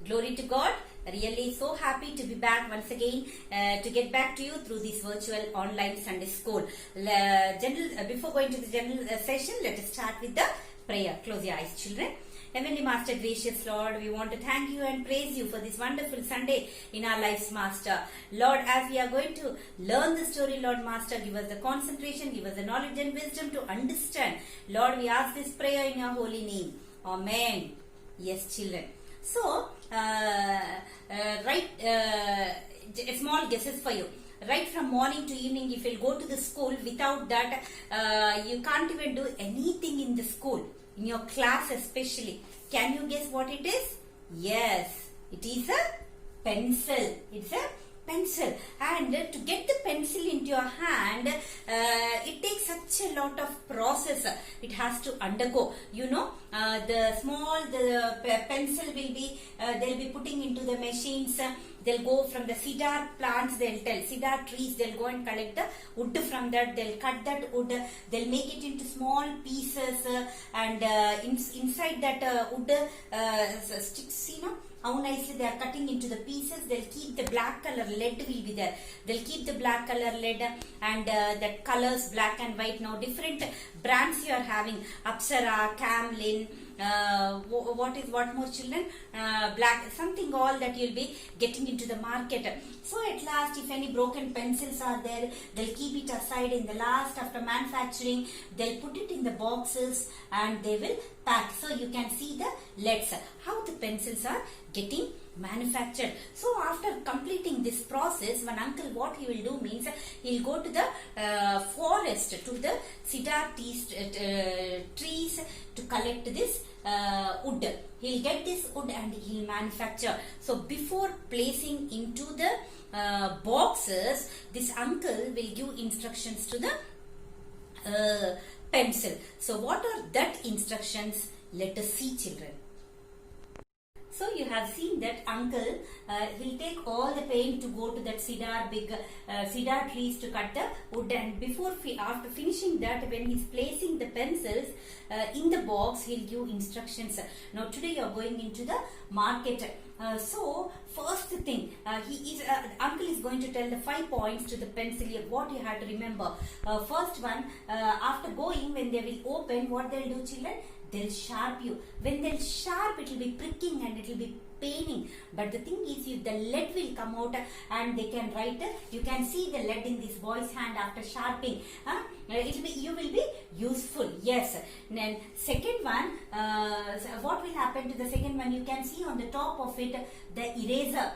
Glory to God. Really so happy to be back once again to get back to you through this virtual online Sunday school. Before going to the general session, let us start with the prayer. Close your eyes, children. Heavenly Master, gracious Lord, we want to thank you and praise you for this wonderful Sunday in our lives, Master. Lord, as we are going to learn the story, Lord Master, give us the concentration, give us the knowledge and wisdom to understand. Lord, we ask this prayer in your holy name. Amen. Yes, children. So, small guesses for you. Right from morning to evening, if you'll go to the school, without that, you can't even do anything in the school, in your class especially. Can you guess what it is? Yes, it is a pencil. It's a pencil. And to get the pencil into your hand, it takes such a lot of process. It has to undergo. You know, the pencil will be, they'll be putting into the machines. They'll go from the cedar plants, cedar trees, they'll go and collect the wood from that, they'll cut that wood, they'll make it into small pieces and inside that wood sticks, you know, how nicely they are cutting into the pieces. They'll keep the black color lead will be there. They'll keep the black color lead and that colors black and white. Now different brands you are having, Apsara, Camlin, what more children, black, something all that you'll be getting into the market. So at last, if any broken pencils are there, they'll keep it aside. In the last, after manufacturing, they'll put it in the boxes and they will pack. So you can see the leads, how the pencils are getting manufactured. So after completing this process, one uncle, what he will do means he'll go to the forest, to the cedar trees to collect this wood. He'll get this wood and he'll manufacture. So before placing into the boxes, this uncle will give instructions to the pencil. So what are that instructions? Let us see, children. So you have seen that uncle, he'll take all the paint to go to that cedar trees to cut the wood, and after finishing that, when he's placing the pencils in the box, he'll give instructions. Now today you are going into the market. So first thing, uncle is going to tell the 5 points to the pencil here, what you have to remember. First one, after going, when they will open, what they'll do, children? They'll sharp you. When they'll sharp, it will be pricking and it will be paining. But the thing is, if the lead will come out and they can write, you can see the lead in this boy's hand after sharpening. You will be useful. Yes. Then second one, what will happen to the second one? You can see on the top of it the eraser,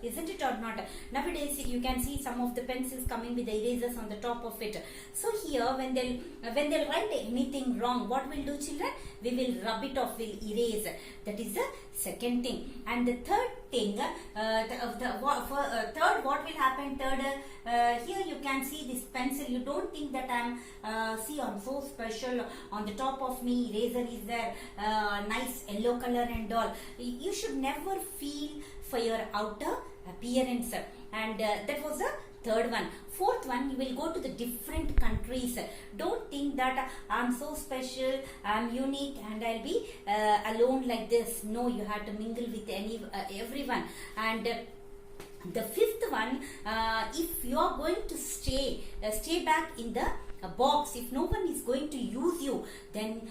isn't it or not? Nowadays you can see some of the pencils coming with the erasers on the top of it. So here when they'll write anything wrong, what will do, children? We will rub it off, we'll erase. That is the second thing. And the third thing, third, what will happen? Third, here you can see this pencil. You don't think that I'm so special. On the top of me, eraser is there, nice yellow color and all. You should never feel for your outer appearance. And that was the third one. Fourth one, you will go to the different countries. Don't think that I'm so special, I'm unique and I'll be alone like this. No, you have to mingle with everyone. And the fifth one, if you are going to stay back in the box, if no one is going to use you, then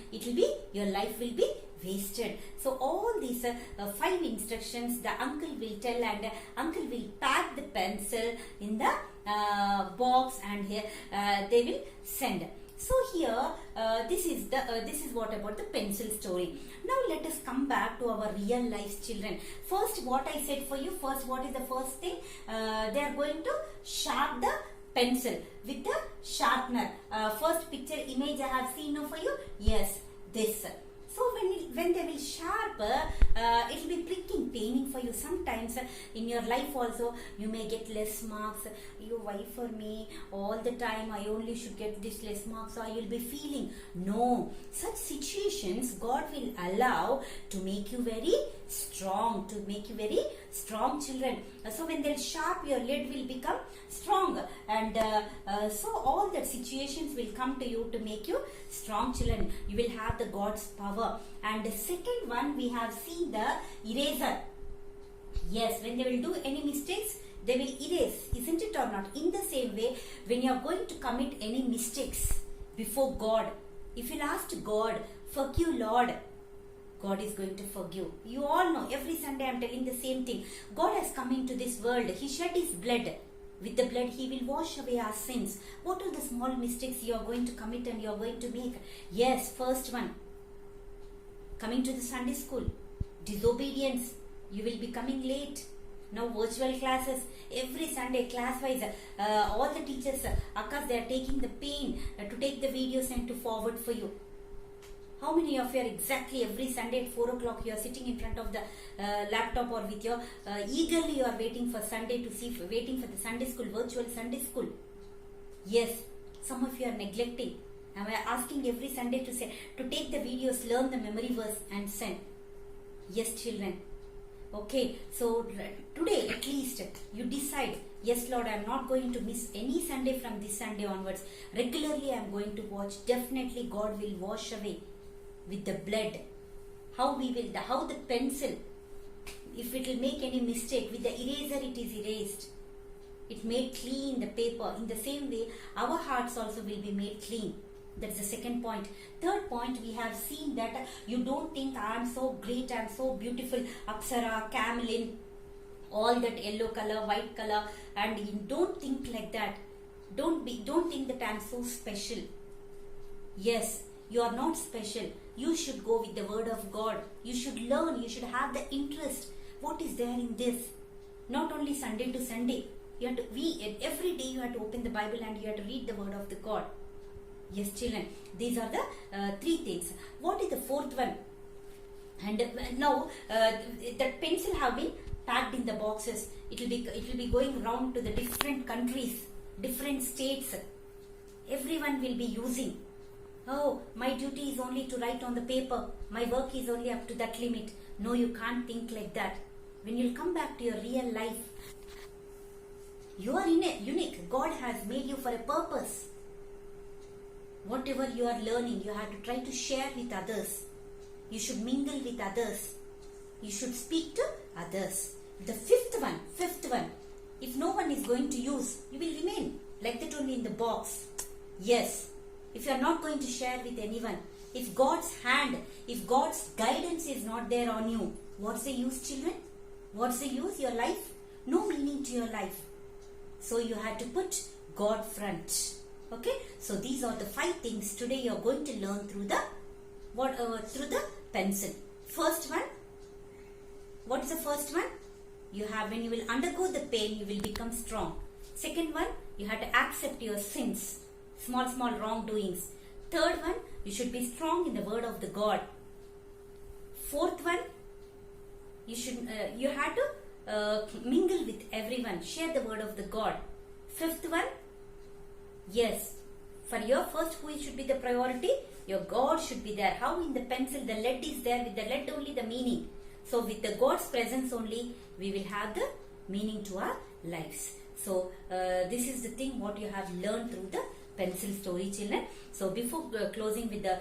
your life will be wasted. So all these 5 instructions the uncle will tell, and uncle will pack the pencil in the box, and here they will send. So here this is what about the pencil story. Now let us come back to our real life, children. First, what I said for you, first, what is the first thing? They are going to sharp the pencil with the sharpener. First picture image I have seen now for you. Yes, this. So when they will sharp, it will be pricking, paining for you. Sometimes in your life also you may get less marks. You, why for me all the time I only should get this less marks? So you will be feeling, no, such situations God will allow to make you very strong, children. So when they'll sharp, your lead will become strong, and so all the situations will come to you to make you strong, children. You will have the God's power. And the second one, we have seen the eraser. Yes, when they will do any mistakes, they will erase, isn't it or not? In the same way, when you are going to commit any mistakes before God, if you'll ask God, forgive Lord, God is going to forgive. You all know, every Sunday I am telling the same thing. God has come into this world. He shed His blood. With the blood, He will wash away our sins. What are the small mistakes you are going to commit and you are going to make? Yes, first one, coming to the Sunday school, disobedience. You will be coming late. Now virtual classes, every Sunday class-wise, all the teachers, Akkas, they are taking the pain to take the videos and to forward for you. How many of you are exactly every Sunday at 4 o'clock you are sitting in front of the laptop or with your eagerly you are waiting for Sunday to see, waiting for the Sunday school, virtual Sunday school? Yes, some of you are neglecting. I am asking every Sunday to say, to take the videos, learn the memory verse and send. Yes, children. Okay, so today at least you decide, yes Lord, I am not going to miss any Sunday from this Sunday onwards. Regularly I am going to watch. Definitely God will wash away with the blood. How the pencil, if it will make any mistake, with the eraser it is erased. It made clean the paper. In the same way, our hearts also will be made clean. That's the second point. Third point, we have seen that you don't think I am so great, I am so beautiful, Apsara, Camelin, all that yellow color, white color, and you don't think like that. Don't think that I am so special. Yes, you are not special. You should go with the word of God. You should learn. You should have the interest. What is there in this? Not only Sunday to Sunday. You have to every day you have to open the Bible and you have to read the word of the God. Yes, children, these are the three things. What is the fourth one? And now that pencil have been packed in the boxes. It will be going round to the different countries, different states. Everyone will be using. Oh, my duty is only to write on the paper. My work is only up to that limit. No, you can't think like that. When you come back to your real life, you are unique. God has made you for a purpose. Whatever you are learning, you have to try to share with others. You should mingle with others. You should speak to others. The fifth one, if no one is going to use, you will remain like that only in the box. Yes, if you are not going to share with anyone, if God's hand, if God's guidance is not there on you, what's the use, children? What's the use? Your life? No meaning to your life. So you have to put God front. Okay, so these are the 5 things today you are going to learn through the pencil. First one, what is the first one? You have, when you will undergo the pain, you will become strong. Second one, you have to accept your sins, small wrongdoings. Third one, you should be strong in the word of the God. Fourth one, you have to mingle with everyone, share the word of the God. Fifth one, yes, for your first, who should be the priority? Your God should be there. How in the pencil, the lead is there, with the lead only the meaning. So with the God's presence only, we will have the meaning to our lives. So this is the thing what you have learned through the pencil story, children. So before closing with the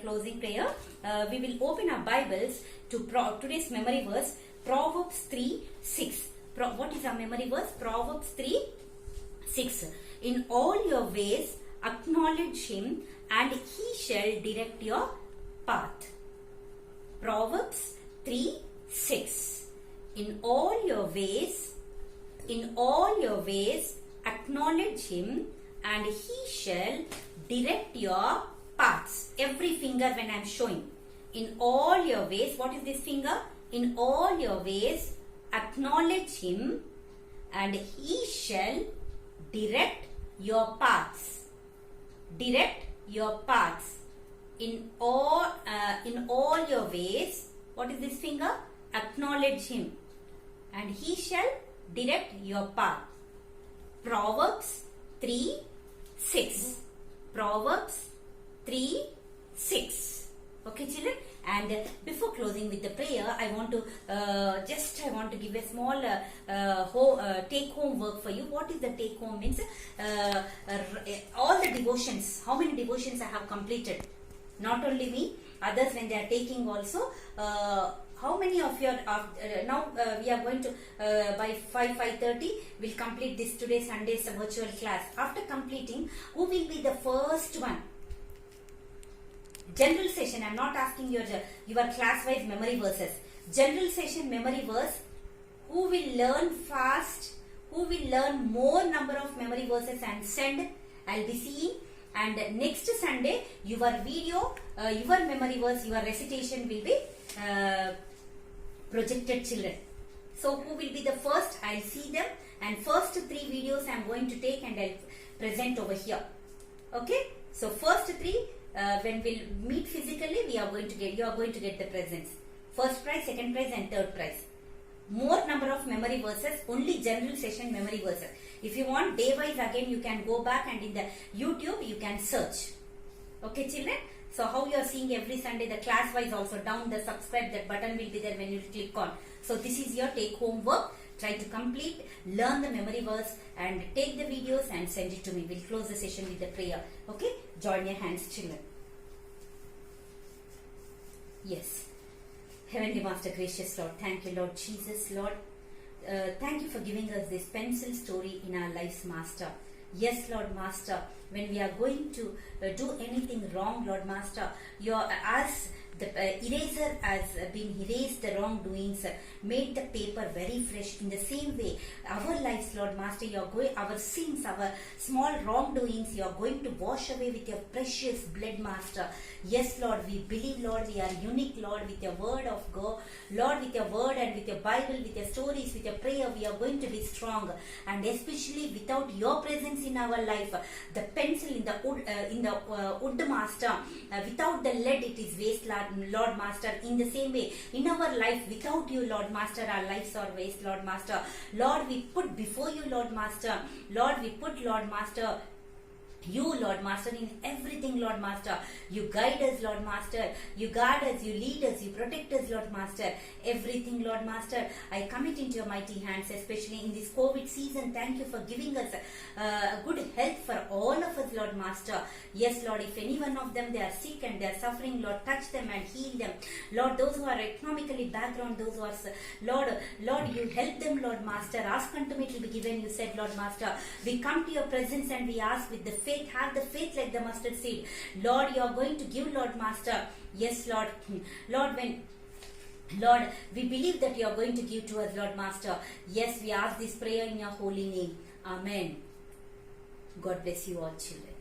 closing prayer, we will open our Bibles to today's memory verse, Proverbs 3:6. What is our memory verse? Proverbs 3:6. In all your ways, acknowledge Him, and He shall direct your path. Proverbs 3:6. In all your ways, acknowledge Him, and He shall direct your paths. Every finger when I am showing. In all your ways, what is this finger? In all your ways, acknowledge Him, and He shall direct your paths. Direct your paths. In all your ways, what is this finger? Acknowledge Him, and He shall direct your path. Proverbs 3:6. Proverbs 3:6. Okay, children. And before closing with the prayer, I want to give a small take home work for you. What is the take home means? All the devotions. How many devotions I have completed? Not only me, others when they are taking also. how many of your now we are going to by 5:30 we'll complete this today Sunday's virtual class. After completing, who will be the first one? General session. I'm not asking your class wise memory verses. General session memory verse. Who will learn fast? Who will learn more number of memory verses and send? I'll be seeing. And next Sunday, your video, your memory verse, your recitation will be projected, children. So who will be the first? I'll see them, and first 3 videos I'm going to take and I'll present over here. Okay. So first 3, when we'll meet physically, you are going to get the presents. First prize, second prize, and third prize. More number of memory verses, only general session memory verses. If you want day wise, again you can go back and in the YouTube you can search. Okay, children. So how you are seeing every Sunday, the class wise also down the subscribe, that button will be there when you click on. So this is your take home work. Try to complete, learn the memory verse and take the videos and send it to me. We'll close the session with the prayer. Okay, join your hands, children. Yes. Heavenly Master, gracious Lord, thank you, Lord Jesus, Lord. Thank you for giving us this pencil story in our lives, Master. Yes, Lord Master, when we are going to do anything wrong, Lord Master, the eraser has been erased the wrongdoings, made the paper very fresh. In the same way, our lives, Lord Master, our sins, our small wrongdoings, you are going to wash away with your precious blood, Master. Yes, Lord, we believe, Lord, we are unique, Lord, with your word of God, Lord, with your word and with your Bible, with your stories, with your prayer, we are going to be strong. And especially without your presence in our life, the pencil in the wood, Master, without the lead, it is waste, Lord Master. In the same way, in our life, without you, Lord Master, our lives are waste, Lord Master. Lord, we put before you, Lord Master. Lord, we put, Lord Master, you, Lord Master, in everything, Lord Master. You guide us, Lord Master. You guard us, you lead us, you protect us, Lord Master. Everything, Lord Master, I commit into your mighty hands, especially in this COVID season. Thank you for giving us good health for all of us, Lord Master. Yes, Lord, if any one of them, they are sick and they are suffering, Lord, touch them and heal them. Lord, those who are economically background, those who are, Lord, you help them, Lord Master. Ask unto me, it will be given, you said, Lord Master. We come to your presence and we ask with the faith. Have the faith like the mustard seed. Lord, you are going to give, Lord Master. Yes, Lord. Lord, we believe that you are going to give to us, Lord Master. Yes, we ask this prayer in your holy name. Amen. God bless you all, children.